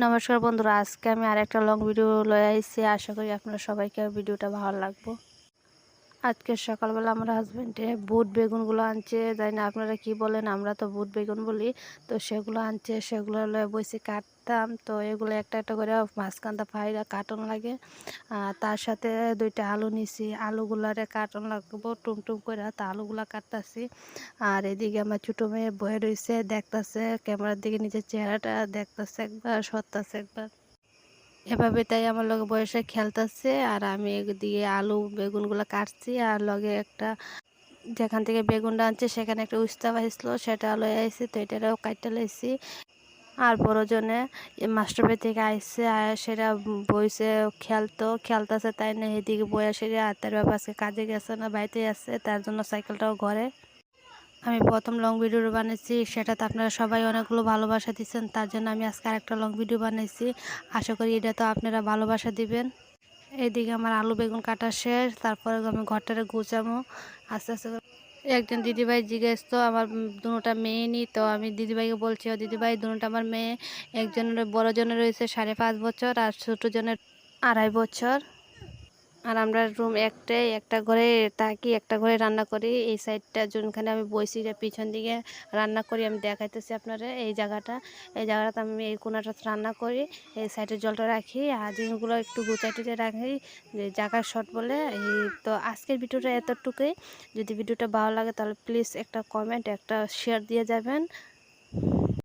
নমস্কার বন্ধুরা, আজকে আমি আরেকটা লং ভিডিও লয়ে আইছি। আশা করি আপনারা সবাইকে ভিডিওটা ভালো লাগবে। আজকে সকালবেলা আমার হাজবেন্ডে বুট বেগুনগুলো আনছে, জানি না আপনারা কি বলেন, আমরা তো বুট বেগুন বলি। তো সেগুলো আনছে, সেগুলো লয়ে বসে কাটতাম। তো এগুলো একটা একটা করে মাঝখানটা ফাইরা কাটন লাগে। তার সাথে দুইটা আলু নিছি, আলুগুলারে কাটন লাগবো টুম করে। তা আলুগুলা কাটতাছি। আর এদিকে আমার ছোটো মেয়ে বয়ে রয়েছে, দেখতাছে ক্যামেরার দিকে, নিজের চেহারাটা দেখতাছে একবার, সরতাছে একবার এভাবে। তাই আমার লগে বয়সে খেলতেছে আর আমি এদিকে আলু বেগুনগুলো কাটছি। আর লগে একটা যেখান থেকে বেগুনটা আনছে সেখানে একটা উস্তা পাইছিল, সেটা লয়ে আইছি। তো এটাও কাটতে লাইছি। আর বড়জনে মাস্টারবাড়ি থেকে আইসে, আর সেটা বইছে খেলতেছে। তাই না এদিকে বয়ে সেরে, আর তার বাবা আজকে কাজে গেছে না, বাড়িতে আছে, তার জন্য সাইকেলটাও ঘরে। আমি প্রথম লং ভিডিও বানিয়েছি, সেটাতে আপনারা সবাই অনেকগুলো ভালোবাসা দিচ্ছেন, তার জন্য আমি আজকে আরেকটা লং ভিডিও বানিয়েছি। আশা করি এটা তো আপনারা ভালোবাসা দিবেন। এদিকে আমার আলু বেগুন কাটা শেষ, তারপরে আমি ঘরটারে গুছামো আস্তে আস্তে করে। একজন দিদিভাই জিজ্ঞেস তো আমার দুটা মেয়ে নি, তো আমি দিদিভাইকে বলছি, ও দিদিভাই দুটা আমার মেয়ে, একজনের বড় জনের রয়েছে 5.5 বছর আর ছোট জনের 2.5 বছর। আর আমরা রুম একটাই, একটা ঘরে থাকি, একটা ঘরে রান্না করি। এই সাইডটা যোনখানে আমি বসি, পিছন দিকে রান্না করি। আমি দেখাইতেছি আপনারা এই জায়গাটা আমি এই কোনাটা রান্না করি, এই সাইডে জলটা রাখি আর জিনিসগুলো একটু গুছাই টুচে রাখি, যে জায়গার শর্ট বলে। এই তো আজকের ভিডিওটা এতটুকুই। যদি ভিডিওটা ভালো লাগে তাহলে প্লিজ একটা কমেন্ট, একটা শেয়ার দিয়ে যাবেন।